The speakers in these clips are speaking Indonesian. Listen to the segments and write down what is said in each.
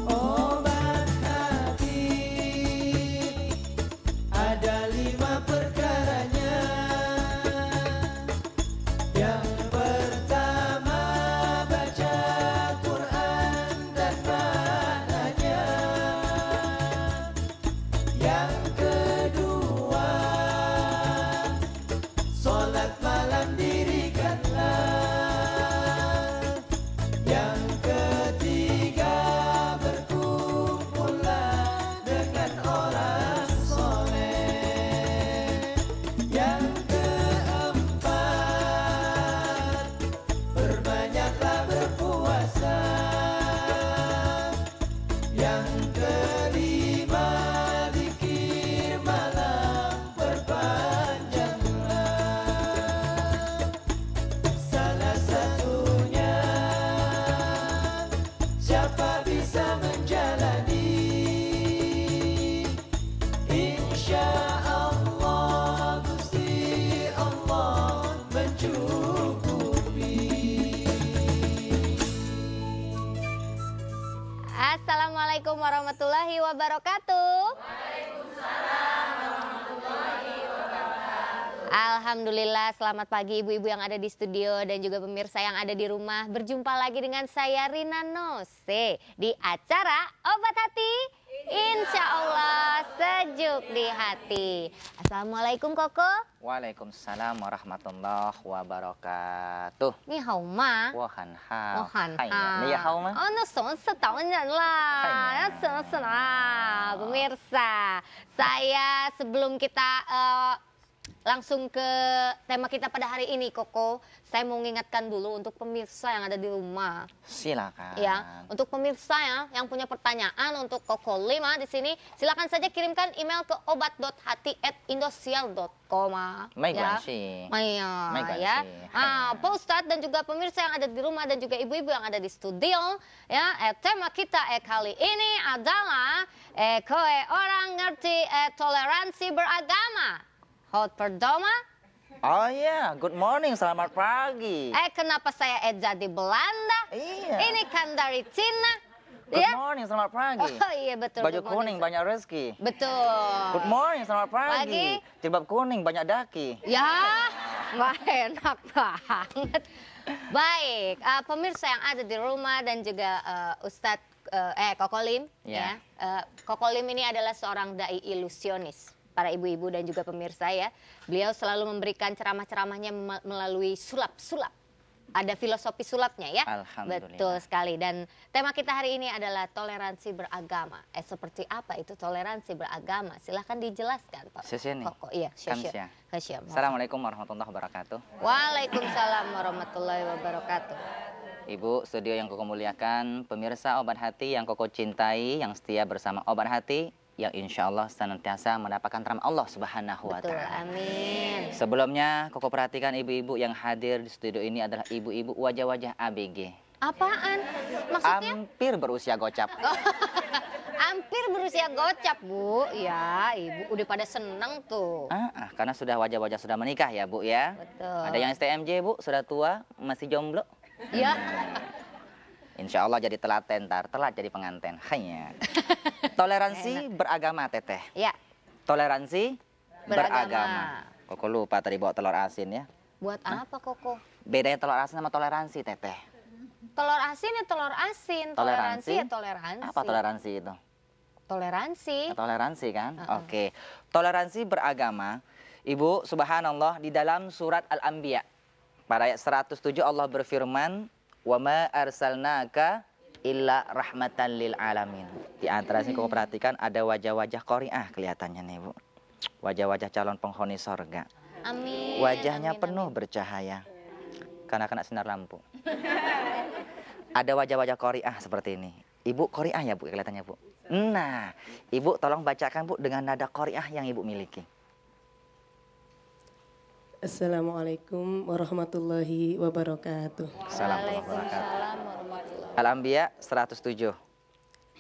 Obat hati ada 5 perkaranya. Yang pertama baca Quran dan maknanya. Yang kedua sholat malam dirikanlah. Yang ketiga berkumpullah dengan orang soleh. Yang keempat perbanyaklah berpuasa. Yang kelima zikir malam perpanjanglah. Salah satunya siapa bisa menjalani, insya Allah Gusti Allah mencukupi. Assalamualaikum warahmatullahi wabarakatuh. Alhamdulillah, selamat pagi ibu-ibu yang ada di studio dan juga pemirsa yang ada di rumah. Berjumpa lagi dengan saya Rina Nose di acara Obat Hati, insya Allah sejuk di hati. Assalamualaikum Koko. Waalaikumsalam warahmatullahi wabarakatuh. Ni hao ma. 我很好。我很哎呀，好。你也好吗？ Oh, no, setahun lah. Ya, senang. Pemirsa, saya sebelum kita langsung ke tema kita pada hari ini, Koko, saya mau mengingatkan dulu untuk pemirsa yang ada di rumah. Silakan. Ya, untuk pemirsa ya yang punya pertanyaan untuk Koko 5 di sini, silakan saja kirimkan email ke obat.hati@indosiar.com. Ya. Ya. Pak Ustadz dan juga pemirsa yang ada di rumah dan juga ibu-ibu yang ada di studio, ya, tema kita kali ini adalah kowe orang ngerti toleransi beragama. Hot pertama. Oh iya, good morning, selamat pagi. Kenapa saya jadi Belanda? Iya. Ini kan dari Cina. Good morning, selamat pagi. Oh iya betul. Baju kuning banyak rezeki. Betul. Good morning, selamat pagi. Jilbab kuning banyak daki. Ya, nggak enak banget. Baik, pemirsa yang ada di rumah dan juga Ustadz Kokolim, Ya. Kokolim ini adalah seorang dai ilusionis. Para ibu-ibu dan juga pemirsa ya, beliau selalu memberikan ceramah-ceramahnya melalui sulap-sulap. Ada filosofi sulapnya ya. Alhamdulillah. Betul sekali. Dan tema kita hari ini adalah toleransi beragama. Seperti apa itu toleransi beragama? Silahkan dijelaskan Pak Koko. Iya, Kamsia. Kamsia. Assalamualaikum warahmatullahi wabarakatuh. Waalaikumsalam warahmatullahi wabarakatuh. Ibu studio yang Koko muliakan, pemirsa Obat Hati yang Koko cintai, yang setia bersama Obat Hati, yang insya Allah senantiasa mendapatkan rahmat Allah Subhanahu wa Betul, Ta'ala. amin. Sebelumnya, Koko perhatikan ibu-ibu yang hadir di studio ini adalah ibu-ibu wajah-wajah ABG. Apaan? Maksudnya? Hampir berusia gocap. Hampir berusia gocap, Bu. Ya, Ibu udah pada seneng tuh. Karena sudah wajah-wajah sudah menikah ya, Bu ya. Betul. Ada yang STMJ, Bu, sudah tua, masih jomblo. Ya. Insya Allah jadi telaten, telat jadi pengantin. Hanya. Toleransi beragama, Teteh. Ya. Toleransi beragama. Koko lupa tadi bawa telur asin ya. Buat apa, Koko? Bedanya telur asin sama toleransi, Teteh. Telur asin ya telur asin. Toleransi ya toleransi. Apa toleransi itu? Toleransi. Toleransi kan? Oke. Toleransi beragama. Ibu, subhanallah, di dalam surat Al-Anbiya pada ayat 107 Allah berfirman, "Wa ma arsalnaka illa rahmatan lil alamin." Di antara sini kau perhatikan ada wajah-wajah qari'ah kelihatannya nih, Bu. Wajah-wajah calon penghuni sorga. Amin. Wajahnya amin, penuh amin. bercahaya karena kena sinar lampu. Ada wajah-wajah qari'ah seperti ini. Ibu qari'ah ya, Bu, kelihatannya, Bu. Nah, Ibu tolong bacakan, Bu, dengan nada qari'ah yang Ibu miliki. Assalamualaikum warahmatullahi wabarakatuh. Waalaikumsalam warahmatullahi Al-Anbiya 107.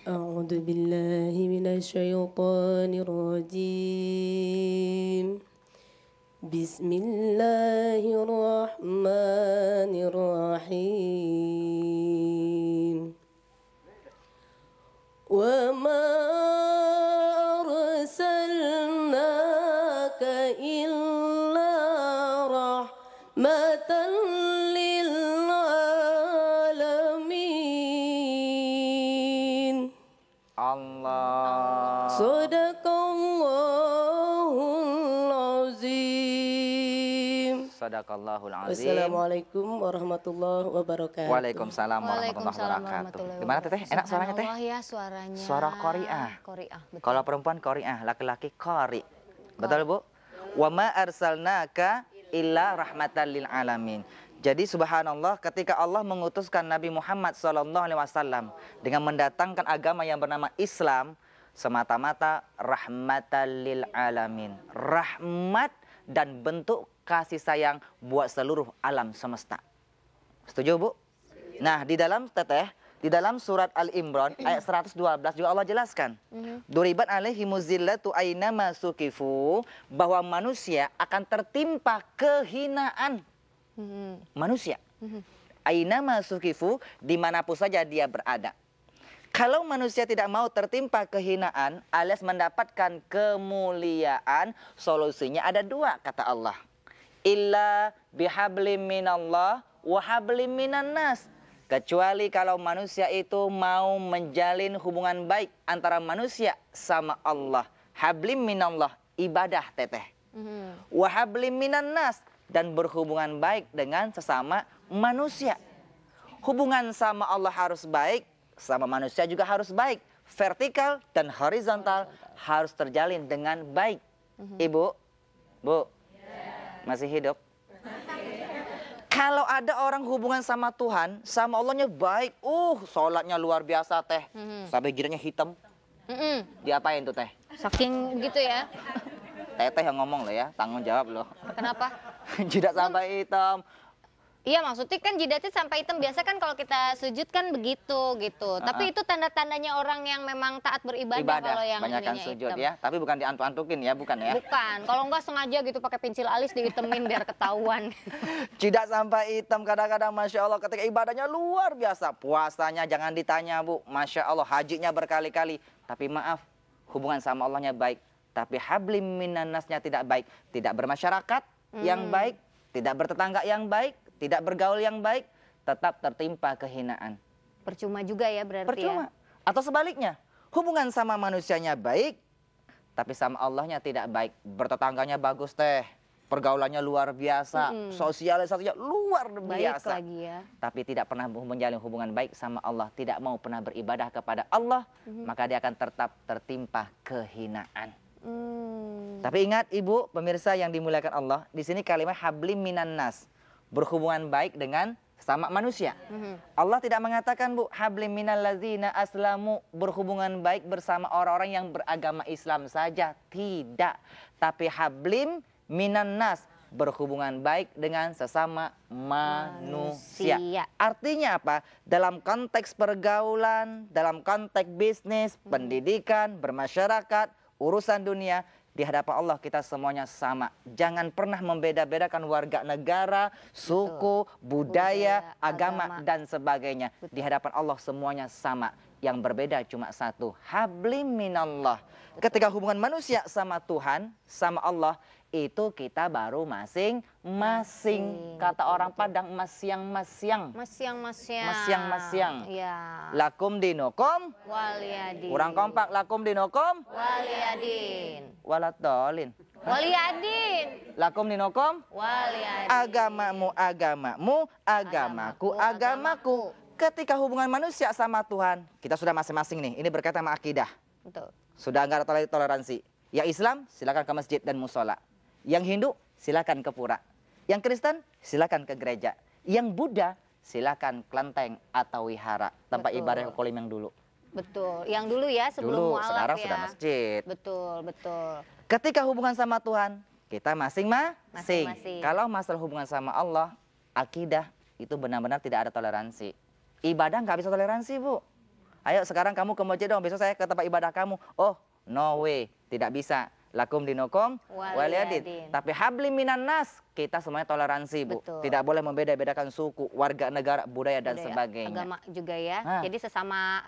A'udzu billahi minasyaitonir rajim. Bismillahirrahmanirrahim. rahmatan lil alamin. Allah. Sadaqallahul azim. Sadaqallahul azim. Wassalamualaikum warahmatullahi wabarakatuh. Waalaikumsalam warahmatullahi Waalaikumsalam wabarakatuh. warahmatullahi Gimana Teteh? Enak suaranya Teh? Subhanallah ya suaranya. Suara qari'ah. Qari'ah, betul. Kalau perempuan qari'ah, laki-laki qari. Betul Bu? Wa ma arsalnaka illa rahmatan lil alamin. Jadi subhanallah ketika Allah mengutuskan Nabi Muhammad SAW dengan mendatangkan agama yang bernama Islam, semata-mata rahmatan lil alamin. Rahmat dan bentuk kasih sayang buat seluruh alam semesta. Setuju Bu? Nah di dalam Teteh, di dalam surat Al-Imran ayat 112 juga Allah jelaskan. Duribat alaihimuz zillatu ainama sukifu, bahwa manusia akan tertimpa kehinaan. Manusia. Ainama sukifu, dimanapun saja dia berada. Kalau manusia tidak mau tertimpa kehinaan alias mendapatkan kemuliaan, solusinya ada dua kata Allah. Illa bihablim minallah wa hablim minan nas. Kecuali kalau manusia itu mau menjalin hubungan baik antara manusia sama Allah. Hablim minallah, ibadah Teteh. Wa hablim minan nas, dan berhubungan baik dengan sesama manusia. Hubungan sama Allah harus baik, sama manusia juga harus baik. Vertikal dan horizontal harus terjalin dengan baik. Ibu, Bu, masih hidup? Kalau ada orang hubungan sama Tuhan, sama Allahnya baik, sholatnya luar biasa Teh, sampai jidatnya hitam. Diapain tuh Teh? Saking gitu ya. Teteh yang ngomong loh ya, tanggung jawab loh. Kenapa? Jidat sampai hitam. Iya maksudnya kan jidatnya sampai hitam. Biasa kan kalau kita sujud kan begitu gitu. Tapi itu tanda-tandanya orang yang memang taat beribadah. Kalau yang banyakan ininya sujud hitam. ya. Tapi bukan diantuk-antukin ya, bukan ya. Bukan. Kalau enggak sengaja gitu pakai pensil alis dihitemin biar ketahuan. Jidat sampai hitam kadang-kadang Masya Allah ketika ibadahnya luar biasa. Puasanya jangan ditanya Bu. Masya Allah hajinya berkali-kali. Tapi maaf, hubungan sama Allahnya baik. Tapi hablim minan nasnya tidak baik. Tidak bermasyarakat yang baik. Tidak bertetangga yang baik. Tidak bergaul yang baik, tetap tertimpa kehinaan. Percuma juga ya berarti. Percuma. Ya. Atau sebaliknya, hubungan sama manusianya baik, tapi sama Allahnya tidak baik. Bertetangganya bagus Teh, pergaulannya luar biasa, sosialisasinya luar biasa. Baik lagi ya. Tapi tidak pernah menjalin hubungan baik sama Allah, tidak mau pernah beribadah kepada Allah, maka dia akan tetap tertimpa kehinaan. Tapi ingat Ibu, pemirsa yang dimuliakan Allah, di sini kalimat hablim minan nas. Berhubungan baik dengan sama manusia. Allah tidak mengatakan Bu, hablim minal ladzina aslamu, berhubungan baik bersama orang-orang yang beragama Islam saja. Tidak. Tapi hablim minan nas, berhubungan baik dengan sesama manusia. Artinya apa? Dalam konteks pergaulan, dalam konteks bisnis, pendidikan, bermasyarakat, urusan dunia, di hadapan Allah kita semuanya sama. Jangan pernah membeda-bedakan warga negara, suku, budaya, agama, dan sebagainya. Di hadapan Allah semuanya sama. Yang berbeda cuma satu. Hablim minallah. Ketika hubungan manusia sama Tuhan, sama Allah, itu kita baru masing-masing. Kata orang Padang, masyang-masyang. Masyang-masyang. Ya. Lakum dinukum Waliyadin. kurang kompak. Lakum dinukum Waliyadin. waladolin. Waliyadin. Lakum dinukum Waliyadin. agamamu agamamu, agamaku agamaku. Ketika hubungan manusia sama Tuhan, kita sudah masing-masing nih. Ini berkaitan sama akidah. Betul. Sudah nggak ada toleransi. Yang Islam silakan ke masjid dan musola. Yang Hindu silakan ke pura. Yang Kristen silakan ke gereja. Yang Buddha silakan kelenteng atau wihara, tempat ibadah kolim yang dulu. Betul. Yang dulu ya sebelum Dulu, mualaf sekarang ya. sudah masjid. Betul, betul. Ketika hubungan sama Tuhan, kita masing-masing. Masing-masing. Kalau masalah hubungan sama Allah, akidah itu benar-benar tidak ada toleransi. Ibadah nggak bisa toleransi Bu. Ayo sekarang kamu ke masjid dong, besok saya ke tempat ibadah kamu. Oh, no way, tidak bisa. lakum dinukum Waliyadin. waliyadin. Tapi habli minan nas, kita semuanya toleransi, Bu. Betul. Tidak boleh membeda-bedakan suku, warga negara, budaya dan sebagainya. Agama juga ya. Hah. Jadi sesama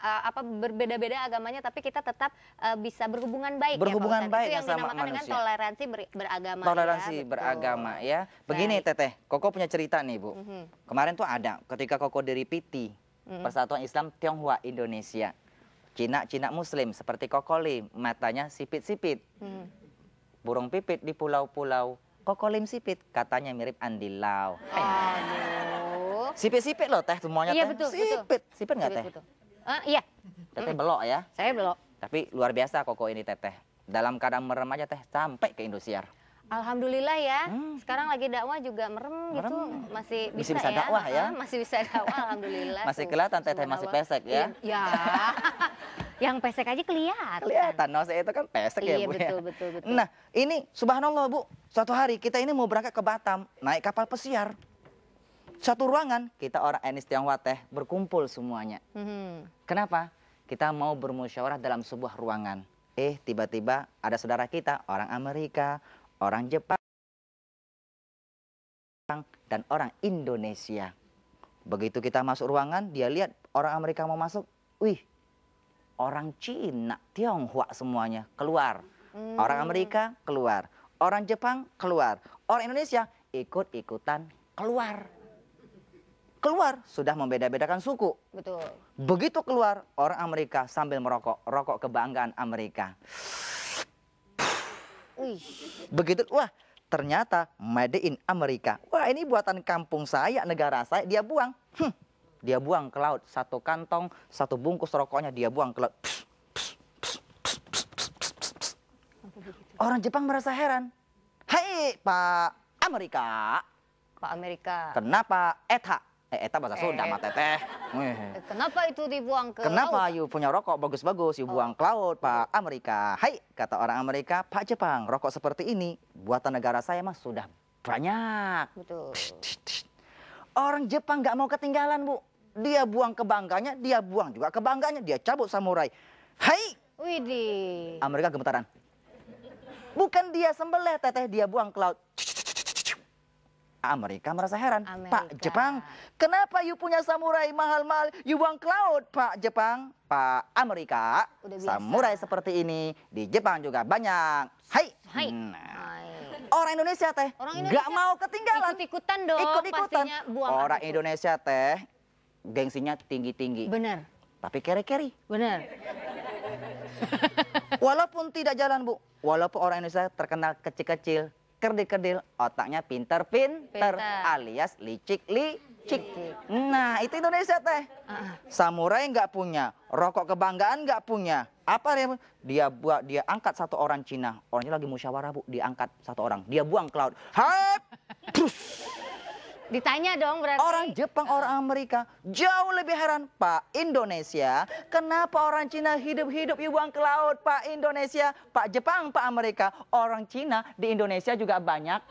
berbeda-beda agamanya tapi kita tetap bisa berhubungan baik Berhubungan ya, Pak Ustadz. baik Itu yang sama dinamakan dengan manusia. toleransi beragama. Toleransi ya, betul. beragama ya. Begini Baik. Teteh, Koko punya cerita nih, Bu. Mhm. Kemarin tuh ada ketika Koko dari PT, Persatuan Islam Tionghoa Indonesia. Cina Muslim seperti Kokoli, matanya sipit-sipit. Mhm. Burung pipit di pulau-pulau, kokolim sipit, katanya mirip Andilau. Aduh. Sipit-sipit loh Teh semuanya Iya, Teh. betul, Sipit, sipit nggak Teh? Betul. Iya, Teteh belok ya. saya belok. Tapi luar biasa Koko ini Teteh. Dalam keadaan merem aja Teh sampai ke Indosiar. Alhamdulillah ya. Sekarang lagi dakwah juga merem gitu, masih bisa bisa ya. dakwah ya. Masih bisa dakwah, alhamdulillah. Masih Tuh, kelihatan Teteh masih subhanallah. pesek ya. Ya. Yang pesek aja kelihatan. Kelihatan, no, saya itu kan pesek ya Iya, Bu betul, ya. betul. Nah, ini subhanallah Bu, suatu hari kita ini mau berangkat ke Batam, naik kapal pesiar. Satu ruangan, kita orang etnis Tionghoa Teh berkumpul semuanya. Mhm. Kenapa? Kita mau bermusyawarah dalam sebuah ruangan. Tiba-tiba ada saudara kita, orang Amerika, orang Jepang, dan orang Indonesia. Begitu kita masuk ruangan, dia lihat orang Amerika mau masuk, wih, orang Cina, Tionghoa semuanya keluar. Orang Amerika keluar, orang Jepang keluar, orang Indonesia ikut-ikutan keluar. Keluar, sudah membeda-bedakan suku. Betul. Begitu keluar, orang Amerika sambil merokok, rokok kebanggaan Amerika. Wih. Begitu, wah ternyata made in Amerika. Wah ini buatan kampung saya, negara saya, dia buang. Dia buang ke laut, satu kantong, satu bungkus rokoknya dia buang ke laut. Orang Jepang merasa heran. Hei Pak Amerika, Pak Amerika. kenapa eta? Eta bahasa Sunda mah Teteh. Kenapa itu dibuang ke Kenapa laut? you punya rokok bagus-bagus, you buang ke laut, Pak Amerika? Hai, kata orang Amerika, Pak Jepang, rokok seperti ini buatan negara saya mah sudah banyak. Betul. Orang Jepang nggak mau ketinggalan, Bu. Dia buang kebanggaannya, dia buang juga kebanggaannya, dia cabut samurai. Hai, Widih. Amerika gemetaran. Bukan dia sembelih, Teteh, dia buang ke laut. Amerika merasa heran. Pak Amerika. Jepang, kenapa you punya samurai mahal-mahal, you buang ke laut, Pak Jepang? Pak Amerika, Udah biasa. samurai seperti ini di Jepang juga banyak. Hai. Hai. Nah, Hai. orang Indonesia Teh Orang nggak Indonesia mau ketinggalan. Ikut-ikutan dong. Ikut-ikutan. Pastinya buang Orang itu. Indonesia Teh gengsinya tinggi-tinggi, Bener. tapi keri-keri. Bener. Walaupun tidak jalan, Bu. Walaupun orang Indonesia terkenal kecil-kecil, kerdil-kerdil, otaknya pinter-pinter, Pinter. alias licik-licik. Nah, itu Indonesia Teh. Samurai nggak punya, rokok kebanggaan nggak punya. Apa dia buat? Dia angkat satu orang Cina. Orangnya lagi musyawarah, Bu. Dia angkat satu orang, dia buang ke laut. Hai! Terus Ditanya dong berarti. orang Jepang, orang Amerika jauh lebih heran. Pak Indonesia, kenapa orang Cina hidup-hidup buang ke laut? Pak Indonesia, Pak Jepang, Pak Amerika, orang Cina di Indonesia juga banyak.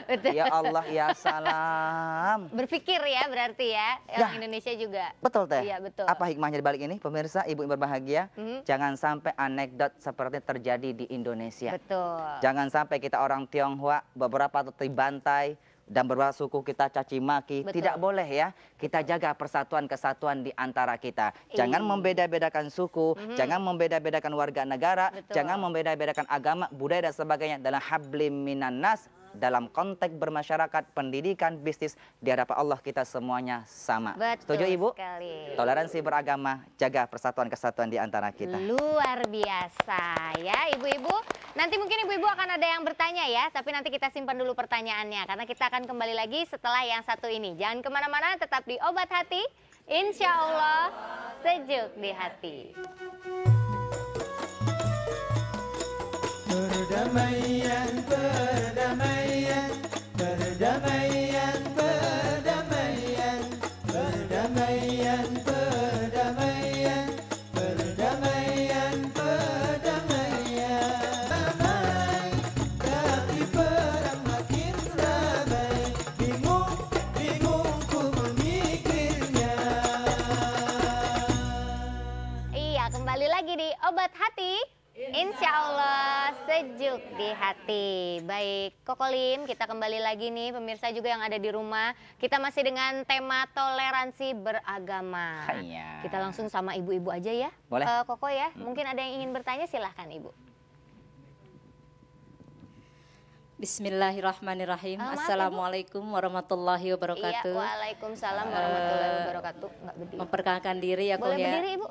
Betul. Ya Allah, ya salam. Berpikir ya berarti ya. Orang Indonesia juga. Betul Teh. Iya, betul. Apa hikmahnya di balik ini? Pemirsa, ibu yang berbahagia, jangan sampai anekdot seperti terjadi di Indonesia. Betul. Jangan sampai kita orang Tionghoa beberapa dibantai dan beberapa suku kita caci maki. Betul. Tidak boleh ya. Kita jaga persatuan kesatuan di antara kita. Jangan membeda-bedakan suku, jangan membeda-bedakan warga negara, Betul. jangan membeda-bedakan agama, budaya dan sebagainya dalam hablim minan nas. Dalam konteks bermasyarakat, pendidikan, bisnis, di hadapan Allah kita semuanya sama. Betul Setuju Ibu? sekali. Toleransi beragama, jaga persatuan kesatuan di antara kita. Luar biasa ya ibu-ibu. Nanti mungkin ibu-ibu akan ada yang bertanya ya. Tapi nanti kita simpan dulu pertanyaannya. Karena kita akan kembali lagi setelah yang satu ini. Jangan kemana-mana, tetap di Obat Hati. Insya Allah sejuk di hati. Perdamaian, perdamaian, perdamaian, perdamaian, perdamaian, perdamaian, perdamaian, perdamaian. Damai, tapi perang makin ramai. Bingung, bingung ku memikirnya. Iya, kembali lagi di Obat Hati. Insya Allah sejuk di hati. Baik, Kokolim, kita kembali lagi nih pemirsa juga yang ada di rumah. Kita masih dengan tema toleransi beragama. Iya. Kita langsung sama ibu-ibu aja ya. Boleh. Koko ya, mungkin ada yang ingin bertanya, silahkan Ibu. Bismillahirrahmanirrahim. Maaf, Assalamualaikum warahmatullahi Iya, wabarakatuh. waalaikumsalam warahmatullahi wabarakatuh. Nggak berdiri. Memperkenalkan diri ya Boleh Ko ya. berdiri Ibu.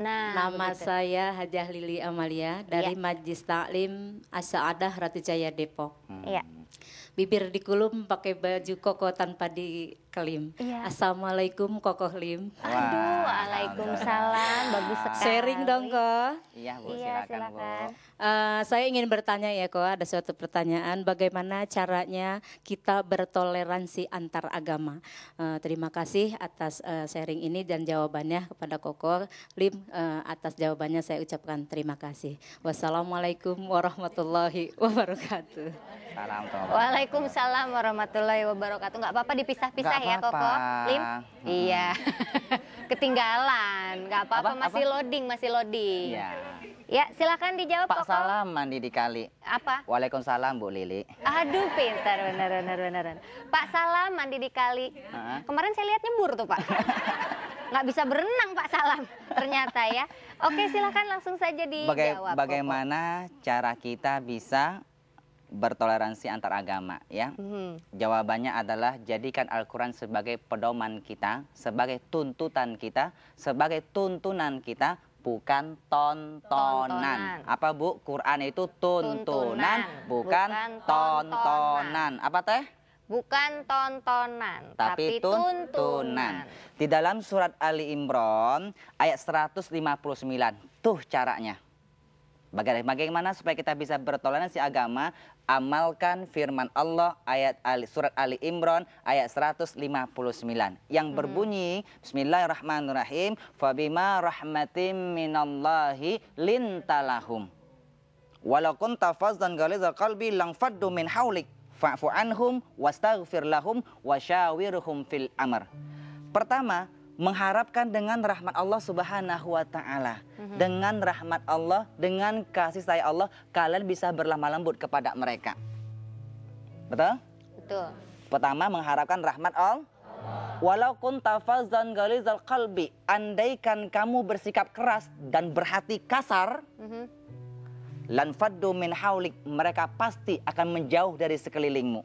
Nah, Nama begitu. saya Hajah Lili Amalia dari Iya. Majlis Taklim As-Sa'adah Ratu Jaya Depok. Iya. Bibir dikulum pakai baju koko tanpa dikelim. Iya. Assalamualaikum Kokoh Lim. Aduh, waalaikumsalam. Bagus sekali. Sharing dong Ko. Iya Bu, Iya, silakan Bu. silakan. Saya ingin bertanya ya Ko, ada suatu pertanyaan, bagaimana caranya kita bertoleransi antar agama. Terima kasih atas sharing ini dan jawabannya kepada Koko Lim. Atas jawabannya saya ucapkan terima kasih. Wassalamualaikum warahmatullahi wabarakatuh. Salam tolong. Waalaikumsalam warahmatullahi wabarakatuh. Nggak apa-apa dipisah-pisah Nggak ya Koko. apa-apa. Lim? Iya. Ketinggalan. Nggak apa-apa, Apa? masih loading, masih loading. Iya. Ya, silakan dijawab Pak Koko. Salam mandi di kali. Apa? Waalaikumsalam Bu Lili. Aduh, pintar, beneran. Pak Salam mandi di kali. Kemarin saya lihat nyembur tuh Pak. Nggak bisa berenang Pak Salam ternyata ya. Oke, silakan langsung saja dijawab. Bagaimana cara kita bisa bertoleransi antar agama ya? Jawabannya adalah jadikan Al-Quran sebagai pedoman kita, sebagai tuntutan kita, sebagai tuntunan kita, bukan tontonan. Apa Bu? Quran itu tuntunan, bukan tontonan. Apa teh? Bukan tontonan, Tapi tuntunan. Di dalam surat Ali Imran ayat 159. Tuh caranya. Bagaimana supaya kita bisa bertoleransi agama? Amalkan firman Allah surat Ali Imran ayat 159 yang berbunyi Bismillahirrahmanirrahim, fabima rahmatim minallahi lintalahum walau kunta fazzan ghalizal qalbi langfaddu min haulik fa'fu anhum wastaghfir lahum wasyawirhum fil amr. Pertama, mengharapkan dengan rahmat Allah Subhanahu wa taala. Dengan rahmat Allah, dengan kasih sayang Allah, kalian bisa berlemah lembut kepada mereka. Betul? Betul. Pertama, mengharapkan rahmat Allah. Walau kunta fazzan ghalizal qalbi, andaikan kamu bersikap keras dan berhati kasar, lan faddu min haulik, mereka pasti akan menjauh dari sekelilingmu.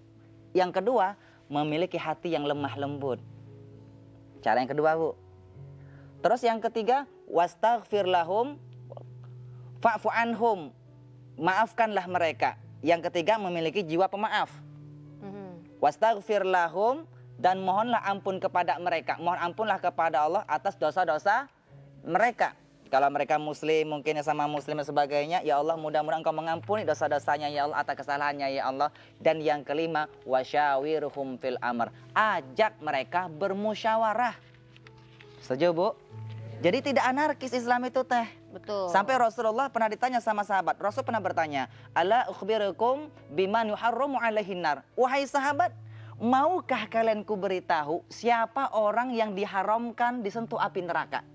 Yang kedua, memiliki hati yang lemah lembut. Cara yang kedua Bu. Terus yang ketiga, wastaghfir lahum fa'fu anhum, maafkanlah mereka. Yang ketiga, memiliki jiwa pemaaf. Wastaghfir lahum, dan mohonlah ampun kepada mereka. Mohon ampunlah kepada Allah atas dosa-dosa mereka. Kalau mereka muslim, mungkin sama muslim dan sebagainya, ya Allah mudah-mudahan Engkau mengampuni dosa-dosanya ya Allah, atas kesalahannya ya Allah. Dan yang kelima, wasyawirhum fil amr, ajak mereka bermusyawarah. Setuju Bu? Jadi tidak anarkis Islam itu teh. Betul. Sampai Rasulullah pernah ditanya sama sahabat. Rasul pernah bertanya, ala ukhbirukum biman yuharramu alaihin nar. Wahai sahabat, maukah kalian ku beritahu siapa orang yang diharamkan disentuh api neraka?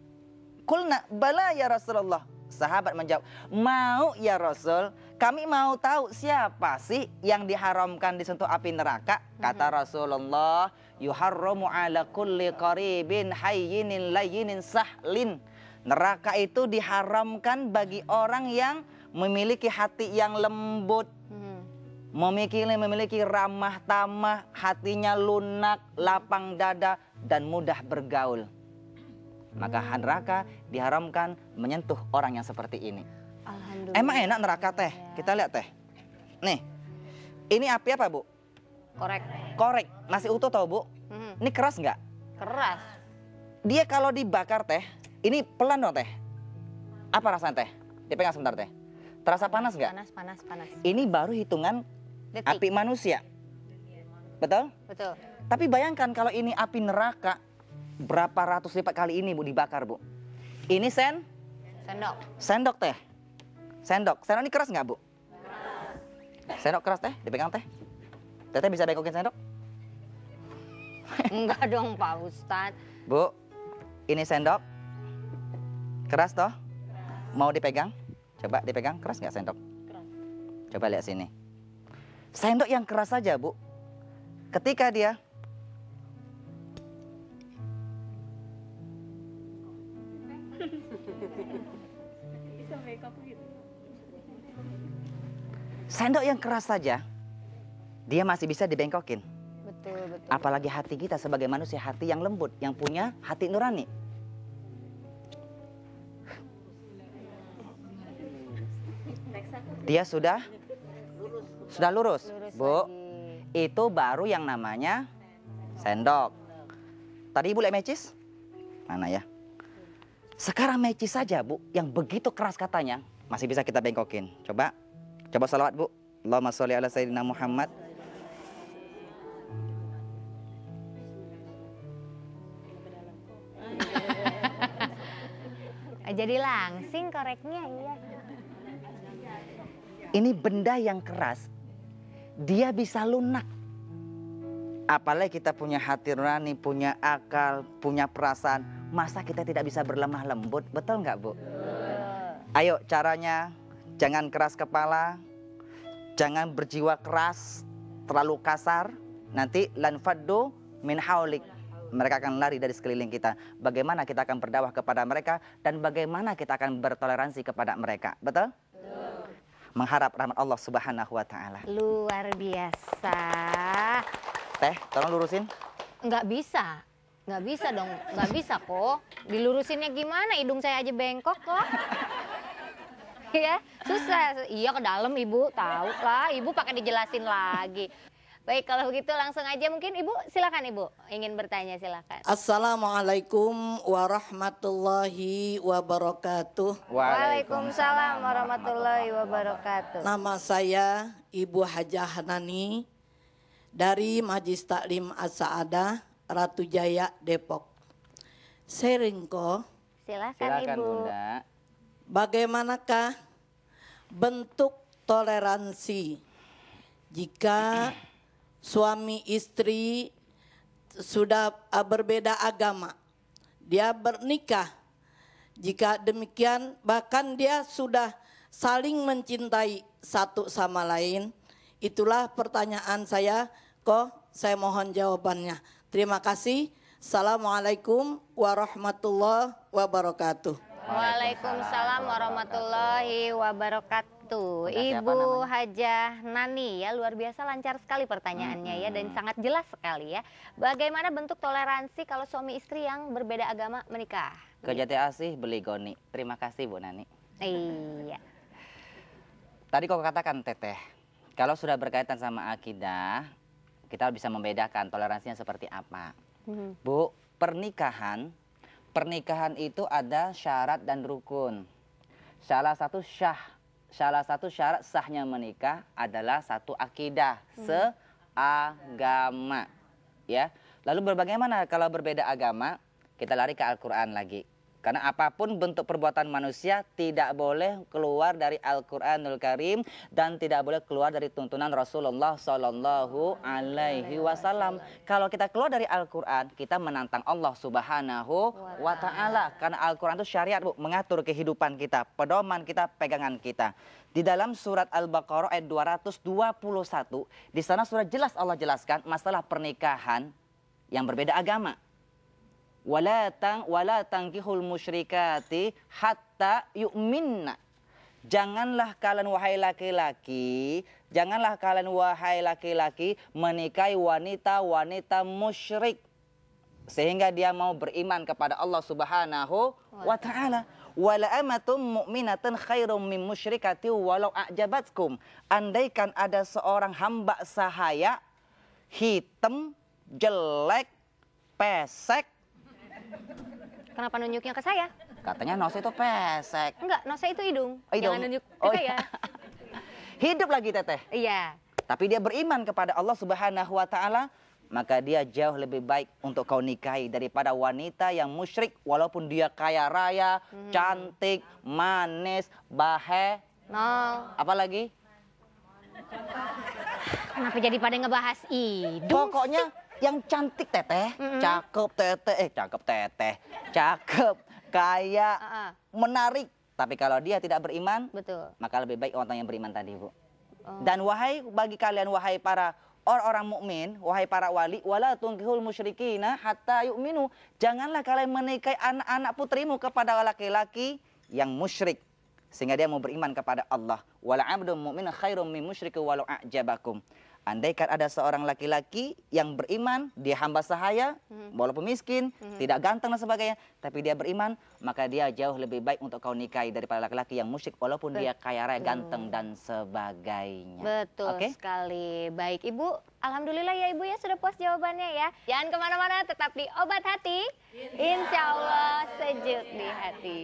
Kulna bala ya Rasulullah. Sahabat menjawab, mau ya Rasul, kami mau tahu siapa sih yang diharamkan disentuh api neraka. Kata Rasulullah, yuharramu ala kulli qaribin hayyinin layyinin sahlin. Neraka itu diharamkan bagi orang yang memiliki hati yang lembut, memiliki ramah tamah, hatinya lunak, lapang dada, dan mudah bergaul. Maka neraka diharamkan menyentuh orang yang seperti ini. Alhamdulillah. Emang enak neraka teh? Kita lihat teh. Nih, ini api apa Bu? Korek. Korek, masih utuh tau Bu? Ini keras nggak? Keras. Dia kalau dibakar teh, ini pelan dong teh. Apa rasanya teh? Dipegang sebentar teh. Terasa panas nggak? Panas. Ini baru hitungan Detik. api manusia. Betul? Betul. Tapi bayangkan kalau ini api neraka, berapa ratus lipat kali ini Bu dibakar Bu. Ini Sendok. sendok teh. Sendok ini keras nggak Bu? Sendok keras teh, dipegang teh. Teteh bisa bengkokin sendok? Enggak dong Pak Ustadz. Bu, ini sendok. Keras toh? Mau dipegang? Coba dipegang, keras nggak sendok? Keras. Coba lihat sini. Sendok yang keras saja, Bu. Ketika dia sendok yang keras saja, dia masih bisa dibengkokin. Betul, betul. Apalagi hati kita sebagai manusia, hati yang lembut, yang punya hati nurani. Dia sudah lurus, Bu. Lagi. Itu baru yang namanya sendok. Tadi Ibu lihat mecis? Mana ya? Sekarang mecis saja, Bu, yang begitu keras katanya, masih bisa kita bengkokin. Coba salawat, Bu. Allahumma sholli ala sayyidina Muhammad. Jadi langsing koreknya, iya. Ini benda yang keras, dia bisa lunak. Apalagi kita punya hati nurani, punya akal, punya perasaan. Masa kita tidak bisa berlemah lembut, betul nggak, Bu? Ayo caranya, jangan keras kepala, jangan berjiwa keras, terlalu kasar. Nanti lanfaddu min haulik. Mereka akan lari dari sekeliling kita. Bagaimana kita akan berdakwah kepada mereka dan bagaimana kita akan bertoleransi kepada mereka, betul? Mengharap rahmat Allah Subhanahu wa taala. Luar biasa. Teh, tolong lurusin. Nggak bisa dong, nggak bisa kok. Dilurusinnya gimana? Hidung saya aja bengkok kok. Ya, susah. Iya ke dalam Ibu, tahu lah. Ibu pakai dijelasin lagi. Baik, kalau begitu langsung aja mungkin Ibu, silakan Ibu. Ingin bertanya silakan. Assalamualaikum warahmatullahi wabarakatuh. Waalaikumsalam warahmatullahi wabarakatuh. Nama saya Ibu Hajah Hanani dari Majlis Taklim As-Sa'adah, Ratu Jaya, Depok. Seringko, Silakan Ibu. Bunda. bagaimanakah bentuk toleransi jika suami istri sudah berbeda agama, dia bernikah? Jika demikian, bahkan dia sudah saling mencintai satu sama lain. Itulah pertanyaan saya, saya mohon jawabannya. Terima kasih. Assalamualaikum warahmatullahi wabarakatuh. Waalaikumsalam warahmatullahi wabarakatuh. Ibu Hajah Nani ya, luar biasa lancar sekali pertanyaannya ya, dan sangat jelas sekali ya. Bagaimana bentuk toleransi kalau suami istri yang berbeda agama menikah? Kejati asih beli goni. Terima kasih Bu Nani. Iya. Tadi kau katakan Teteh, kalau sudah berkaitan sama akidah, kita bisa membedakan toleransinya seperti apa. Bu, pernikahan itu ada syarat dan rukun. Salah satu syarat sahnya menikah adalah satu akidah, seagama. Ya. Lalu bagaimana kalau berbeda agama? Kita lari ke Al-Quran lagi. Karena apapun bentuk perbuatan manusia tidak boleh keluar dari Al-Quranul Karim dan tidak boleh keluar dari tuntunan Rasulullah Sallallahu Alaihi Wasallam. Kalau kita keluar dari Al-Quran, kita menantang Allah Subhanahu wa Ta'ala. Karena Al-Quran itu syariat, Bu, mengatur kehidupan kita, pedoman kita, pegangan kita. Di dalam surat Al-Baqarah ayat 221, di sana sudah jelas Allah jelaskan masalah pernikahan yang berbeda agama. Wala tankihul musyrikati hatta yu'minna. Janganlah kalian wahai laki-laki menikahi wanita-wanita musyrik sehingga dia mau beriman kepada Allah Subhanahu wa Ta'ala. Wala amatum mu'minatan khairum min musyrikati walau a'jabatkum. Andaikan ada seorang hamba sahaya hitam, jelek, pesek. Kenapa nunjuknya ke saya? Katanya Nose itu pesek. Enggak, Nose itu hidung. Hidung. Jangan nunjuk ke saya. Iya. Hidup lagi Teteh. Iya. Tapi dia beriman kepada Allah Subhanahu wa Ta'ala, maka dia jauh lebih baik untuk kau nikahi daripada wanita yang musyrik walaupun dia kaya raya, cantik, manis, bahe. Apalagi? Kenapa jadi pada ngebahas hidung? Pokoknya yang cantik Teteh, cakep Teteh, cakep, kaya, menarik, Tapi kalau dia tidak beriman, Betul. maka lebih baik orang yang beriman tadi, Bu. Oh. Dan wahai bagi kalian, wahai para orang-orang mukmin, wahai para wali, wala tunkihul musyrikina hatta yu'minu. Janganlah kalian menikahi anak-anak putrimu kepada laki-laki yang musyrik sehingga dia mau beriman kepada Allah. Wala 'abdun mu'min khairum min musyrikin walau a'jabakum. Andaikan ada seorang laki-laki yang beriman, dia hamba sahaya, walaupun miskin, tidak ganteng dan sebagainya, tapi dia beriman, maka dia jauh lebih baik untuk kau nikahi daripada laki-laki yang musyrik, walaupun dia kaya raya, ganteng dan sebagainya. Betul sekali. Baik Ibu, alhamdulillah ya Ibu ya sudah puas jawabannya ya. Jangan kemana-mana, tetap di Obat Hati. Insya Allah sejuk di hati.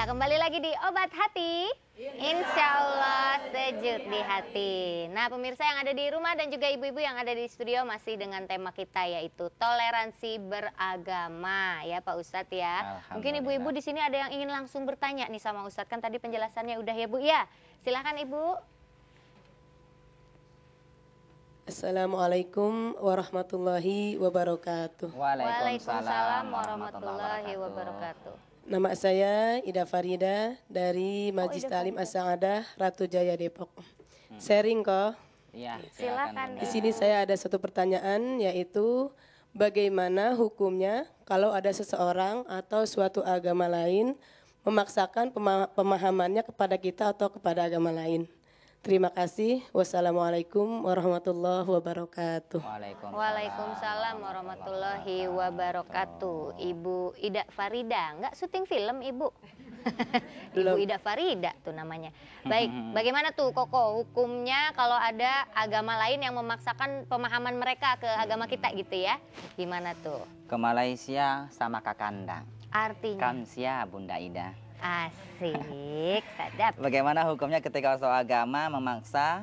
Kembali lagi di Obat Hati, insya Allah sejuk di hati. Nah pemirsa yang ada di rumah dan juga ibu-ibu yang ada di studio masih dengan tema kita yaitu toleransi beragama ya Pak Ustadz ya. Mungkin ibu-ibu di sini ada yang ingin langsung bertanya nih sama Ustadz, kan tadi penjelasannya udah ya Bu ya. Silahkan Ibu. Assalamualaikum warahmatullahi wabarakatuh. Waalaikumsalam warahmatullahi wabarakatuh. Nama saya Ida Farida dari Majlis Ta'lim As-Sa'adah Ratu Jaya Depok. Sharing kok. Iya, silakan. Di sini saya ada satu pertanyaan yaitu bagaimana hukumnya kalau ada seseorang atau suatu agama lain memaksakan pemahamannya kepada kita atau kepada agama lain. Terima kasih. Wassalamualaikum warahmatullahi wabarakatuh. Waalaikumsalam warahmatullahi wabarakatuh. Ibu Ida Farida, nggak syuting film Ibu? Ibu Ida Farida tuh namanya. Baik, bagaimana tuh Koko hukumnya kalau ada agama lain yang memaksakan pemahaman mereka ke agama kita gitu ya? Gimana tuh? Ke Malaysia sama Kakanda. Artinya? Kamsia Bunda Ida. Asik, sadap. Bagaimana hukumnya ketika seorang agama memaksa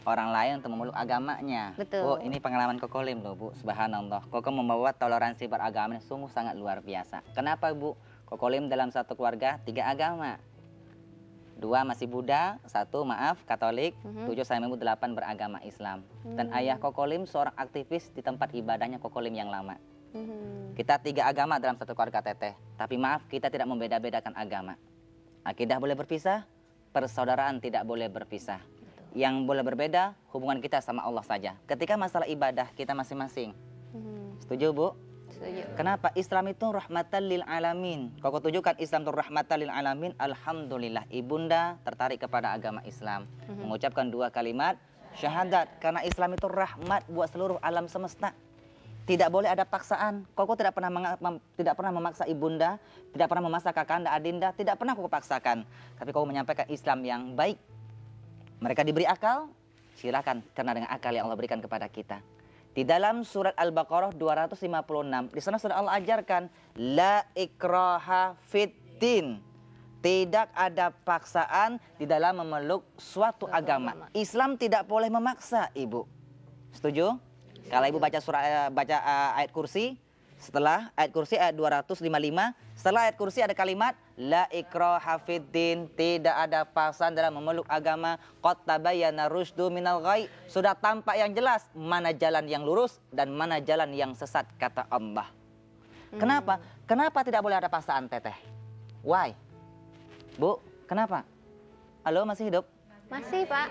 orang lain untuk memeluk agamanya? Betul. Bu, ini pengalaman Koko Lim loh Bu, subhanallah. Koko membawa toleransi beragama ini sungguh sangat luar biasa. Kenapa Bu? Koko Lim dalam satu keluarga 3 agama. 2 masih Buddha, 1 maaf Katolik, 7 sama ibu 8 beragama Islam. Dan ayah Koko Lim seorang aktivis di tempat ibadahnya Koko Lim yang lama. Kita 3 agama dalam satu keluarga Teteh. Tapi maaf, kita tidak membeda-bedakan agama. Akidah boleh berpisah, persaudaraan tidak boleh berpisah. Yang boleh berbeda, hubungan kita sama Allah saja. Ketika masalah ibadah kita masing-masing. Setuju Bu? Setuju. Kenapa? Islam itu rahmatan lil alamin. Kau tunjukkan Islam itu rahmatan lil alamin. Alhamdulillah ibunda tertarik kepada agama Islam. Mengucapkan 2 kalimat syahadat. Karena Islam itu rahmat buat seluruh alam semesta. Tidak boleh ada paksaan. Koko tidak pernah memaksa ibunda, tidak pernah memaksa kakanda, adinda, tidak pernah koko paksakan. Tapi koko menyampaikan Islam yang baik. Mereka diberi akal, silakan karena dengan akal yang Allah berikan kepada kita. Di dalam surat Al-Baqarah 256, di sana sudah Allah ajarkan la ikraha fiddin. Tidak ada paksaan di dalam memeluk suatu agama. Islam tidak boleh memaksa, Ibu. Setuju? Kalau Ibu baca ayat kursi, setelah ayat kursi ayat 255, setelah ayat kursi ada kalimat la ikraha fiddin, tidak ada paksaan dalam memeluk agama, qad tabayyana rusydu minal ghai, sudah tampak yang jelas mana jalan yang lurus dan mana jalan yang sesat kata Allah. Kenapa? Kenapa tidak boleh ada paksaan Teteh? Why? Bu, kenapa? Halo, masih hidup? Masih Pak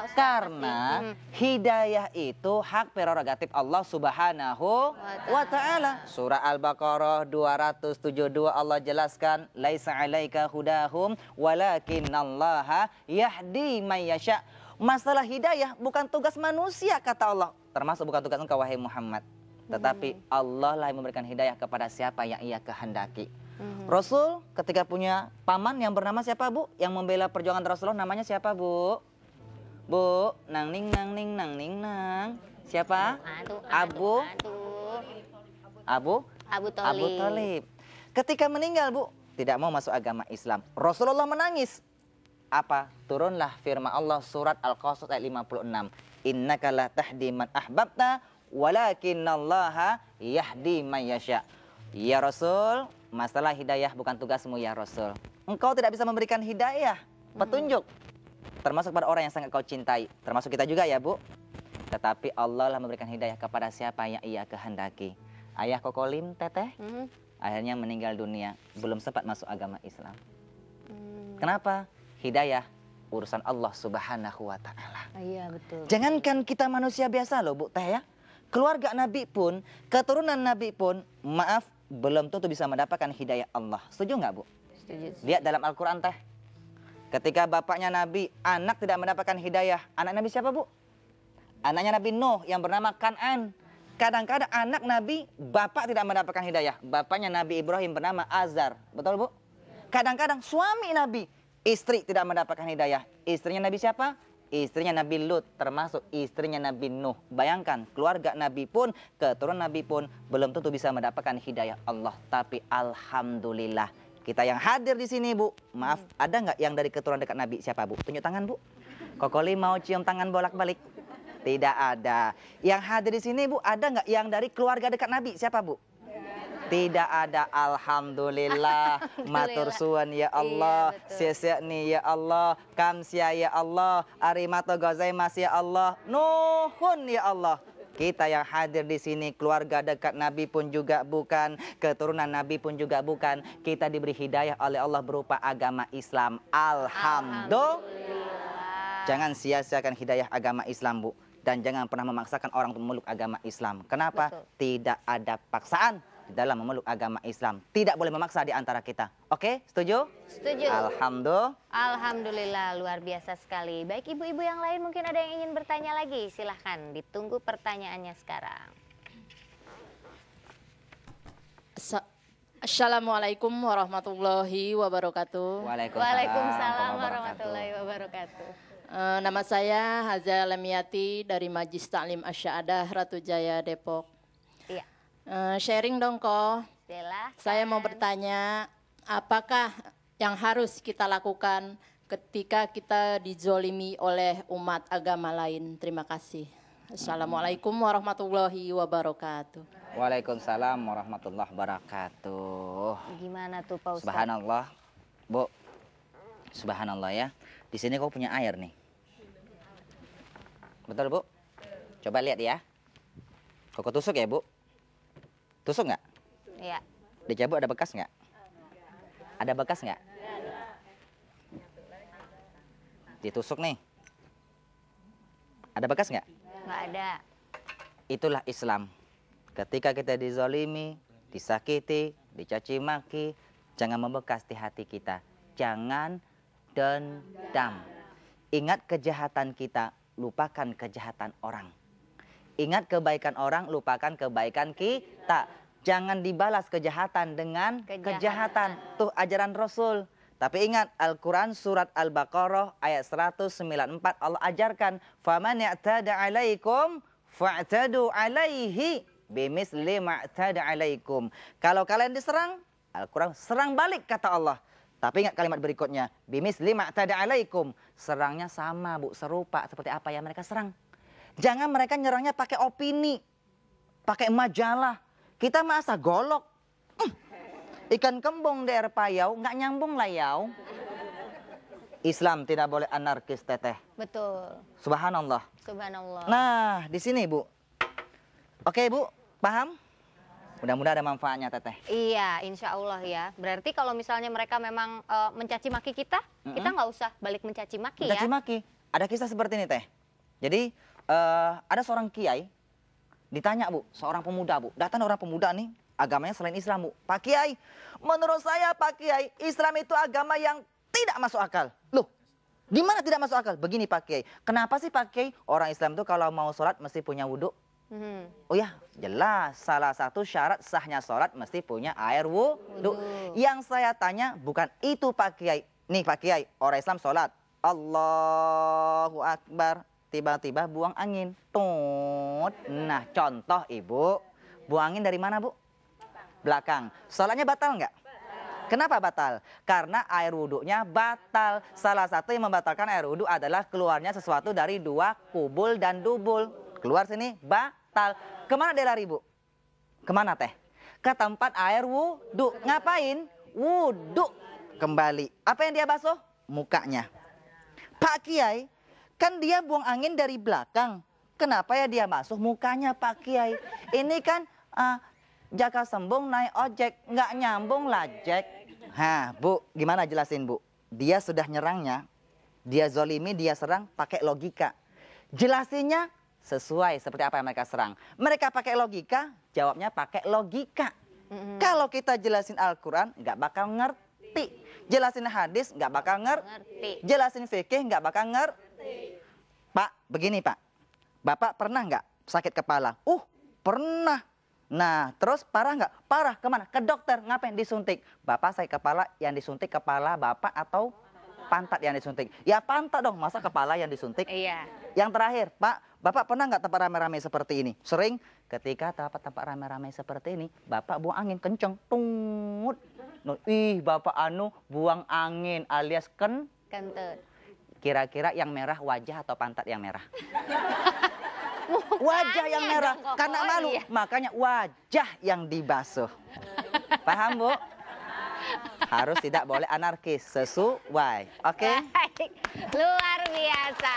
Ustaz. Karena hidayah itu hak prerogatif Allah Subhanahu wa Ta'ala. Surah Al-Baqarah 272 Allah jelaskan laisa 'alaika hudahum walakinallaha yahdi may yasha. Masalah hidayah bukan tugas manusia kata Allah, termasuk bukan tugas engkau wahai Muhammad. Tetapi Allah lah yang memberikan hidayah kepada siapa yang Ia kehendaki. Rasul ketika punya paman yang bernama siapa Bu? Yang membela perjuangan Rasulullah namanya siapa Bu? Bu, nang ning nang ning nang ning nang. Siapa? Abu Abu Thalib. Thalib. Ketika meninggal, Bu, tidak mau masuk agama Islam. Rasulullah menangis. Apa? Turunlah firman Allah surat Al-Qasas ayat 56. Innaka la tahdi man ahbabta walakinallaha yahdi man yasha. Ya Rasul, masalah hidayah bukan tugasmu ya Rasul. Engkau tidak bisa memberikan hidayah, petunjuk. Termasuk pada orang yang sangat kau cintai. Termasuk kita juga ya Bu. Tetapi Allah lah memberikan hidayah kepada siapa yang ia kehendaki. Ayah Kokolim, Teteh, akhirnya meninggal dunia. Belum sempat masuk agama Islam. Kenapa? Hidayah urusan Allah Subhanahu wa Ta'ala. Iya, betul. Jangankan kita manusia biasa loh Bu Teh ya. Keluarga Nabi pun, keturunan Nabi pun, maaf, belum tentu bisa mendapatkan hidayah Allah. Setuju nggak Bu? Setuju. Lihat dalam Al-Quran Teh. Ketika bapaknya Nabi, anak tidak mendapatkan hidayah. Anak Nabi siapa Bu? Anaknya Nabi Nuh yang bernama Kan'an. Kadang-kadang anak Nabi, bapak tidak mendapatkan hidayah. Bapaknya Nabi Ibrahim bernama Azar. Betul Bu? Kadang-kadang suami Nabi, istri tidak mendapatkan hidayah. Istrinya Nabi siapa? Istrinya Nabi Lut, termasuk istrinya Nabi Nuh. Bayangkan, keluarga Nabi pun, keturunan Nabi pun belum tentu bisa mendapatkan hidayah Allah. Tapi alhamdulillah, kita yang hadir di sini Bu, maaf, ada nggak yang dari keturunan dekat Nabi? Siapa Bu? Tunjuk tangan Bu. Kokoli mau cium tangan bolak-balik? Tidak ada. Yang hadir di sini Bu, ada nggak yang dari keluarga dekat Nabi? Siapa Bu? Tidak ada. Alhamdulillah. Matur suwun ya Allah. Sesek nih ya Allah. Kamsia ya Allah. Arimato gozaimas ya Allah. Nuhun ya Allah. Kita yang hadir di sini keluarga dekat Nabi pun juga bukan, keturunan Nabi pun juga bukan. Kita diberi hidayah oleh Allah berupa agama Islam. Alhamdulillah. Jangan sia-siakan hidayah agama Islam Bu. Dan jangan pernah memaksakan orang untuk memeluk agama Islam. Kenapa? Betul. Tidak ada paksaan dalam memeluk agama Islam. Tidak boleh memaksa di antara kita. Oke, setuju? Setuju. Alhamdulillah. Alhamdulillah, luar biasa sekali. Baik ibu-ibu yang lain mungkin ada yang ingin bertanya lagi. Silahkan, ditunggu pertanyaannya sekarang. Assalamualaikum warahmatullahi wabarakatuh. Waalaikumsalam warahmatullahi wabarakatuh. Nama saya Haza Lemiati dari Majlis Taklim Asy'adah Ratu Jaya Depok. Iya. Sharing dong kok. Silahkan. Saya mau bertanya, apakah yang harus kita lakukan ketika kita dizolimi oleh umat agama lain? Terima kasih. Assalamualaikum warahmatullahi wabarakatuh. Waalaikumsalam warahmatullahi wabarakatuh. Gimana tuh Pak Ustadz? Subhanallah. Bu. Subhanallah ya. Di sini kau punya air nih. Betul Bu? Coba lihat ya. Kau tusuk ya Bu? Tusuk nggak? Iya. Dicabut ada bekas nggak? Ada bekas nggak? Ditusuk nih. Ada bekas nggak? Nggak ada. Itulah Islam. Ketika kita dizalimi, disakiti, dicaci maki, jangan membekas di hati kita. Jangan dendam. Ingat kejahatan kita, lupakan kejahatan orang. Ingat kebaikan orang, lupakan kebaikan kita. Jangan dibalas kejahatan dengan kejahatan. Tuh ajaran Rasul. Tapi ingat Al-Quran surat Al-Baqarah ayat 194 Allah ajarkan. Faman ya'tada alaikum fa'tadu alaihi bimisli ma'tada alaikum. Kalau kalian diserang, Al-Quran serang balik kata Allah. Tapi ingat kalimat berikutnya. Bimisli ma'tada alaikum. Serangnya sama Bu, serupa seperti apa yang mereka serang. Jangan mereka nyerangnya pakai opini, pakai majalah. Kita masa golok. Ikan kembung di air payau, nggak nyambung lah yau. Islam tidak boleh anarkis Teteh. Betul. Subhanallah. Subhanallah. Nah, di sini Bu. Oke Bu, paham? Mudah-mudahan ada manfaatnya Teteh. Iya, insya Allah ya. Berarti kalau misalnya mereka memang mencaci maki kita, kita nggak usah balik mencaci maki ya. Mencaci maki. Ada kisah seperti ini Teh. Jadi ada seorang kiai ditanya Bu, seorang pemuda Bu. Datang orang pemuda nih, agamanya selain Islam Bu. Pak Kiai, menurut saya Pak Kiai, Islam itu agama yang tidak masuk akal. Loh, gimana tidak masuk akal? Begini Pak Kiai, kenapa sih Pak Kiai orang Islam itu kalau mau sholat mesti punya wudhu? Oh ya, jelas. Salah satu syarat sahnya sholat mesti punya air wudhu. Yang saya tanya bukan itu Pak Kiai. Nih Pak Kiai, orang Islam sholat. Allahu Akbar. Tiba-tiba buang angin. Tut. Nah contoh Ibu, buang angin dari mana Bu? belakang. Sholatnya batal nggak? Kenapa batal? Karena air wudhunya batal. Salah satu yang membatalkan air wudhu adalah keluarnya sesuatu dari dua kubul dan dubul. Keluar sini, batal. Kemana dia lari, Bu? Kemana teh? Ke tempat air wudhu. Ngapain? Wudhu. Kembali. Apa yang dia basuh? Mukanya. Pak Kiai, kan dia buang angin dari belakang. Kenapa ya dia basuh mukanya, Pak Kiai? Ini kan jaka sembung naik ojek. Nggak nyambung lah, Jack. Hah, Bu, gimana jelasin, Bu? Dia sudah nyerangnya, dia zolimi, dia serang pakai logika. Jelasinnya sesuai seperti apa yang mereka serang. Mereka pakai logika, jawabnya pakai logika. Kalau kita jelasin Al-Quran, nggak bakal ngerti. Jelasin hadis, nggak bakal ngerti. Jelasin fikih, nggak bakal ngerti. Pak, begini Pak. Bapak pernah nggak sakit kepala? Pernah. Nah, terus parah nggak? Parah, kemana? Ke dokter, ngapain? Disuntik. Bapak sakit kepala, yang disuntik kepala Bapak atau pantat yang disuntik? Ya pantat dong, masa kepala yang disuntik? Iya. Yang terakhir, Pak, Bapak pernah nggak tempat rame-rame seperti ini? Sering, ketika tempat rame-rame seperti ini, Bapak buang angin kenceng. Tungut. Ih, Bapak buang angin alias Kentut. Kira-kira yang merah wajah atau pantat yang merah? Wajah yang merah, dong, karena malu, iya. makanya wajah yang dibasuh. Paham, Bu? Harus tidak boleh anarkis, sesuai. Oke? Baik. Luar biasa.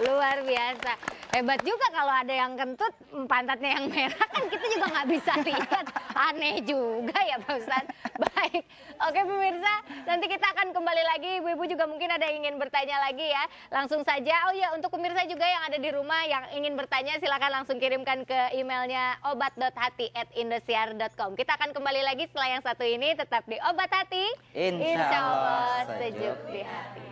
Luar biasa. Hebat juga kalau ada yang kentut, pantatnya yang merah, kan kita juga nggak bisa lihat. Aneh juga ya Pak Ustadz. Baik. Oke pemirsa, nanti kita akan kembali lagi. Ibu-ibu juga mungkin ada yang ingin bertanya lagi ya. Langsung saja. Oh ya, untuk pemirsa juga yang ada di rumah yang ingin bertanya, silakan langsung kirimkan ke emailnya obat.hati@indosiar.com. Kita akan kembali lagi setelah yang satu ini. Tetap di Obat Hati. Insya Allah sejuk di hati.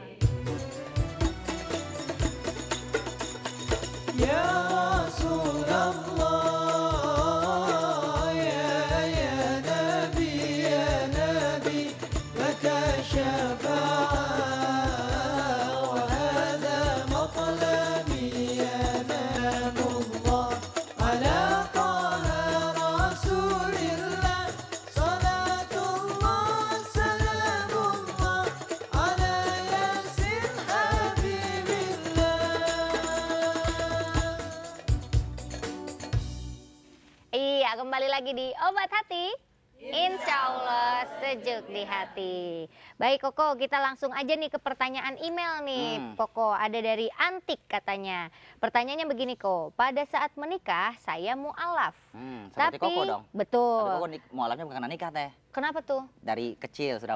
Ya Rasulullah, ya Nabi, laka syafa'ah, wa hadha maqlami ya Nabullah, ala taha Rasulillah, salatullah, salamullah, ala yasin habibillah. Iya, kembali lagi di Obat Hati. Insya Allah sejuk di hati. Baik Koko, kita langsung aja nih ke pertanyaan email nih. Koko, ada dari Antik katanya. Pertanyaannya begini Kok, pada saat menikah saya mu'alaf. Seperti Koko dong. Betul. Tapi Koko mualafnya bukan karena nikah teh. Kenapa tuh? Dari kecil sudah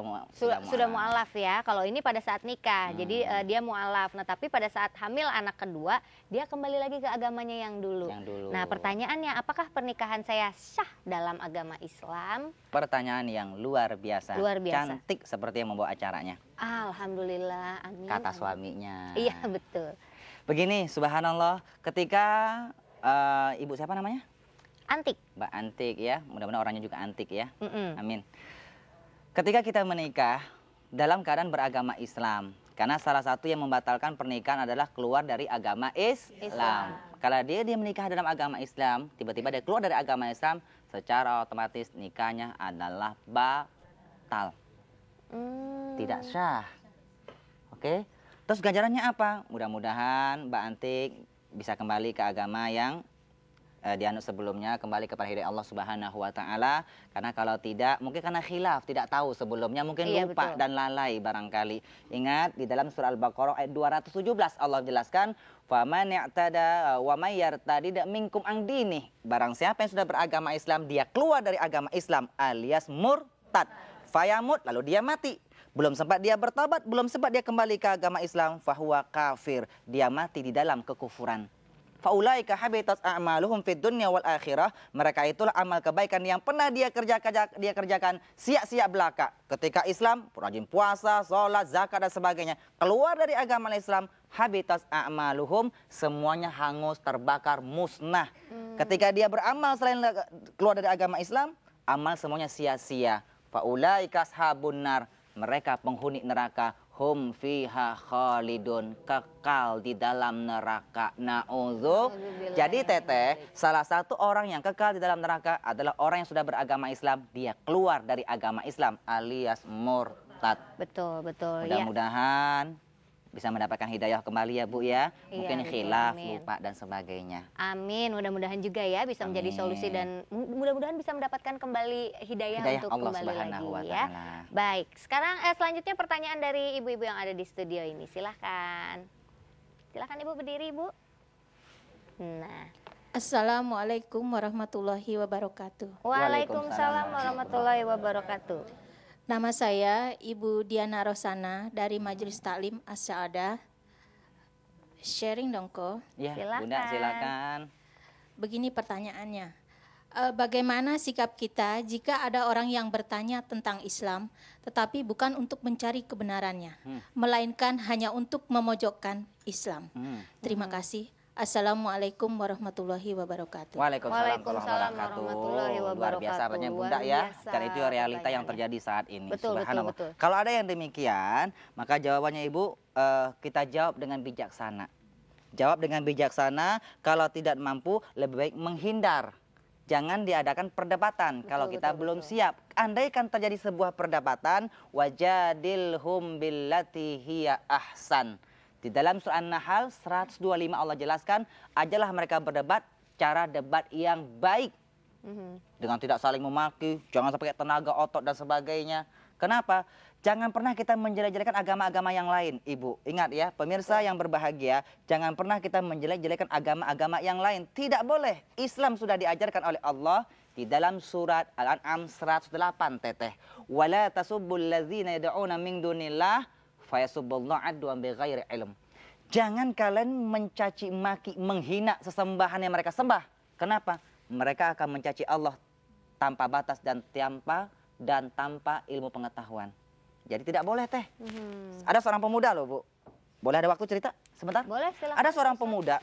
Sudah mu'alaf ya. Kalau ini pada saat nikah, jadi dia mu'alaf. Nah tapi pada saat hamil anak kedua, dia kembali lagi ke agamanya yang dulu. Nah pertanyaannya, apakah pernikahan saya sah dalam agama Islam? Pertanyaan yang luar biasa. Luar biasa. Cantik seperti yang membawa acaranya. Alhamdulillah, amin. Kata suaminya. Iya betul. Begini, subhanallah, ketika ibu siapa namanya? Antik. Mbak Antik ya, mudah-mudahan orangnya juga antik ya. Mm-mm. Amin. Ketika kita menikah dalam keadaan beragama Islam, karena salah satu yang membatalkan pernikahan adalah keluar dari agama Islam. Kalau dia menikah dalam agama Islam, tiba-tiba dia keluar dari agama Islam, secara otomatis nikahnya adalah batal. Tidak sah. Oke. Terus ganjarannya apa? Mudah-mudahan Mbak Antik bisa kembali ke agama yang dianut sebelumnya, kembali kepada hidayah Allah Subhanahu wa taala. Karena kalau tidak, mungkin karena khilaf, tidak tahu sebelumnya, mungkin lupa dan lalai barangkali. Ingat di dalam surah Al-Baqarah ayat 217 Allah jelaskan, "Faman i'tada wa may yartadid minkum an dinih." Barang siapa yang sudah beragama Islam, dia keluar dari agama Islam alias murtad, fayamut, lalu dia mati. Belum sempat dia bertobat, belum sempat dia kembali ke agama Islam, fahuwa kafir, dia mati di dalam kekufuran. Faulaika habitat a'maluhum fid dunya wal akhirah. Mereka itulah amal kebaikan yang pernah dia kerjakan sia-sia belaka. Ketika Islam, rajin puasa, sholat, zakat dan sebagainya. Keluar dari agama Islam, habitat a'maluhum, semuanya hangus, terbakar, musnah. Ketika dia beramal selain keluar dari agama Islam, amal semuanya sia-sia. Faulaika ashabun nar. Mereka penghuni neraka, hum fiha khalidun, kekal di dalam neraka. Na'udzu. Jadi teteh, salah satu orang yang kekal di dalam neraka adalah orang yang sudah beragama Islam, dia keluar dari agama Islam alias murtad. Betul, betul. Mudah-mudahan bisa mendapatkan hidayah kembali ya Bu ya. Iya, Mungkin betul, khilaf, amin. lupa dan sebagainya. Amin, mudah-mudahan juga ya bisa menjadi Amin. solusi dan mudah-mudahan bisa mendapatkan kembali hidayah untuk Allah kembali Subhanahu wa lagi ya. Ta'ala. Baik, sekarang selanjutnya pertanyaan dari ibu-ibu yang ada di studio ini. Silahkan. Silahkan Ibu berdiri Ibu. Nah. Assalamualaikum warahmatullahi wabarakatuh. Waalaikumsalam warahmatullahi wabarakatuh. Nama saya Ibu Diana Rosana dari Majelis Taklim As-Sa'adah. Sharing dong kok. Ya, Silakan. Bunda silakan. Begini pertanyaannya. Bagaimana sikap kita jika ada orang yang bertanya tentang Islam, tetapi bukan untuk mencari kebenarannya, melainkan hanya untuk memojokkan Islam? Terima kasih. Assalamualaikum warahmatullahi wabarakatuh. Waalaikumsalam Waalaikumsalam warahmatullahi warahmatullahi wabarakatuh. Luar biasa wabarakatuh. pertanyaan Luar Bunda ya. biasa Karena itu realita yang pertanyaannya. terjadi saat ini. Betul, Subhanallah. betul. Kalau ada yang demikian, maka jawabannya Ibu kita jawab dengan bijaksana. Jawab dengan bijaksana, kalau tidak mampu lebih baik menghindar. Jangan diadakan perdebatan kalau kita belum siap. Andaikan terjadi sebuah perdebatan, wajadilhum billati hiya ahsan. Di dalam surah An-Nahl 125 Allah jelaskan, ajalah mereka berdebat cara debat yang baik. Dengan tidak saling memaki, jangan sampai tenaga otot dan sebagainya. Kenapa? Jangan pernah kita menjelek-jelekan agama-agama yang lain, Ibu. Ingat ya, pemirsa yang berbahagia, jangan pernah kita menjelek-jelekan agama-agama yang lain. Tidak boleh. Islam sudah diajarkan oleh Allah di dalam surat Al-An'am 108, teteh. Wala tasubbul ladzina yad'una min dunillah fayasubballahu adwan bighairi ilm. Jangan kalian mencaci maki, menghina sesembahan yang mereka sembah. Kenapa? Mereka akan mencaci Allah tanpa batas dan tanpa ilmu pengetahuan. Jadi tidak boleh teh. Ada seorang pemuda loh Bu. Boleh ada waktu cerita sebentar? Boleh, silakan. Ada seorang pemuda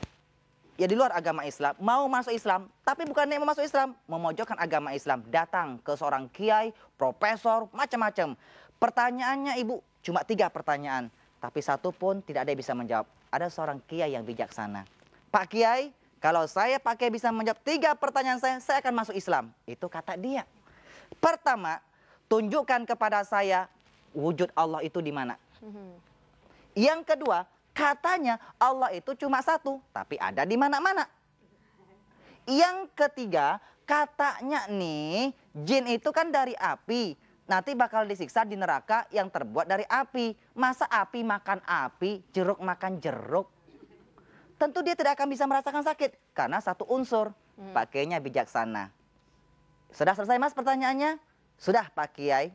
ya di luar agama Islam, mau masuk Islam, tapi bukannya mau masuk Islam, memojokkan agama Islam, datang ke seorang kiai, profesor, macam-macam. Pertanyaannya Ibu cuma 3 pertanyaan, tapi satu pun tidak ada yang bisa menjawab. Ada seorang kiai yang bijaksana. Pak Kiai, kalau saya pakai bisa menjawab 3 pertanyaan saya akan masuk Islam. Itu kata dia. Pertama, tunjukkan kepada saya wujud Allah itu di mana. Yang kedua, katanya Allah itu cuma satu, tapi ada di mana-mana. Yang ketiga, katanya nih, jin itu kan dari api. Nanti bakal disiksa di neraka yang terbuat dari api. Masa api makan api, jeruk makan jeruk? Tentu dia tidak akan bisa merasakan sakit. Karena satu unsur, pakainya bijaksana. Sudah selesai Mas pertanyaannya? Sudah Pak Kiai.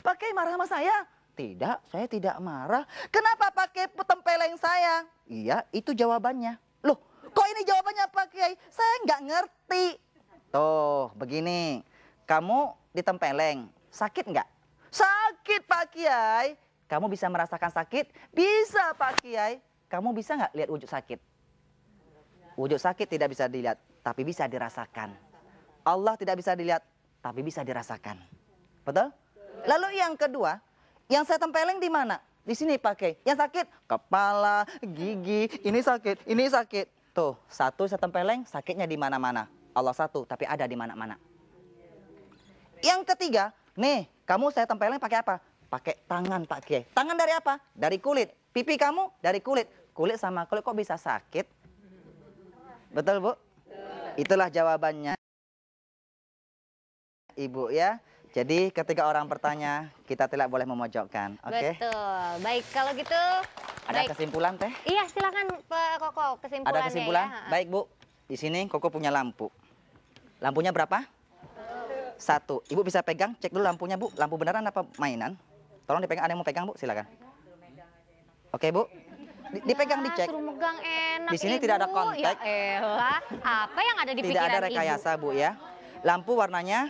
Pak Kiai marah sama saya? Tidak, saya tidak marah. Kenapa pakai tempeleng saya? Iya, itu jawabannya. Loh, kok ini jawabannya Pak Kiai? Saya nggak ngerti. Tuh, begini. Kamu ditempeleng, sakit nggak? Sakit Pak Kiai. Kamu bisa merasakan sakit? Bisa Pak Kiai. Kamu bisa nggak lihat wujud sakit? Wujud sakit tidak bisa dilihat, tapi bisa dirasakan. Allah tidak bisa dilihat, tapi bisa dirasakan. Betul? Lalu yang kedua, yang saya tempeleng di mana? Di sini pakai. Yang sakit kepala, gigi, ini sakit, ini sakit. Tuh, satu saya tempeleng, sakitnya di mana-mana. Allah satu, tapi ada di mana-mana. Yang ketiga, nih, kamu saya tempeleng pakai apa? Pakai tangan Pak Kiai. Tangan dari apa? Dari kulit. Pipi kamu dari kulit. Kulit sama kulit kok bisa sakit? Betul Bu? Itulah jawabannya Ibu ya. Jadi ketika orang bertanya, kita tidak boleh memojokkan. Oke? Betul. Baik, kalau gitu. Ada kesimpulan Teh? Iya, silakan Pak Koko kesimpulannya. Ada kesimpulan? Ya. Baik Bu. Di sini Koko punya lampu. Lampunya berapa? 1. Ibu bisa pegang, cek dulu lampunya Bu. Lampu beneran apa mainan? Tolong dipegang, ada yang mau pegang Bu? Silakan. Oke Bu. Dipegang, dicek. Suruh megang enak. Di sini Ibu. tidak ada kontak. Ya elah, apa yang ada di Tidak pikiran ada rekayasa Ibu? Bu ya. Lampu warnanya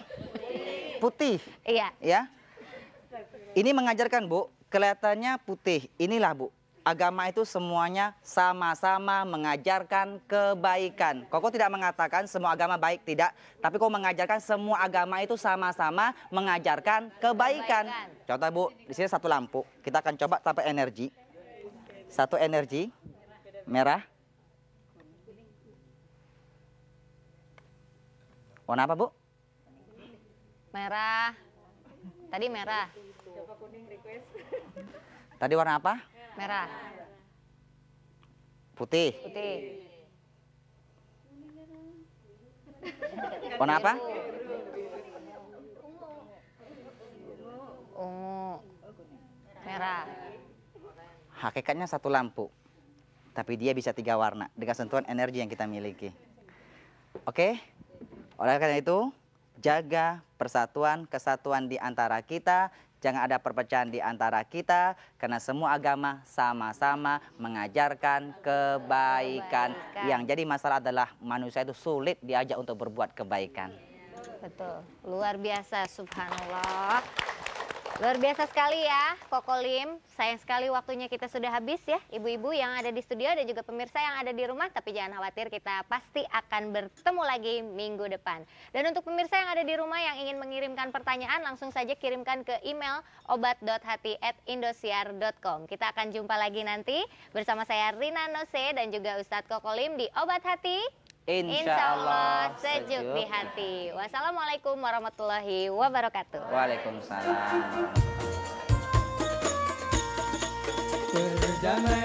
putih. Iya. Ya. Ini mengajarkan Bu, kelihatannya putih. Inilah Bu. agama itu semuanya sama-sama mengajarkan kebaikan. Koko tidak mengatakan semua agama baik, tidak. Tapi kok mengajarkan semua agama itu sama-sama mengajarkan kebaikan. Contoh Bu, di sini satu lampu. Kita akan coba sampai energi. Satu energi, merah. Warna apa Bu? Merah. Tadi merah. Tadi warna apa? Merah. Putih. Putih. Warna apa? Ungu. Merah. Hakikatnya satu lampu. Tapi dia bisa 3 warna dengan sentuhan energi yang kita miliki. Oke? Oleh karena itu, jaga persatuan, kesatuan di antara kita. Jangan ada perpecahan di antara kita, karena semua agama sama-sama mengajarkan kebaikan. Yang jadi masalah adalah manusia itu sulit diajak untuk berbuat kebaikan. Betul, luar biasa, subhanallah. Luar biasa sekali ya, Koko Lim. Sayang sekali waktunya kita sudah habis ya, ibu-ibu yang ada di studio dan juga pemirsa yang ada di rumah. Tapi jangan khawatir, kita pasti akan bertemu lagi minggu depan. Dan untuk pemirsa yang ada di rumah yang ingin mengirimkan pertanyaan, langsung saja kirimkan ke email obat.hati@indosiar.com. Kita akan jumpa lagi nanti bersama saya Rina Nose dan juga Ustadz Koko Lim di Obat Hati. Insya Allah sejuk di hati. Wassalamualaikum warahmatullahi wabarakatuh. Waalaikumsalam. Berdamai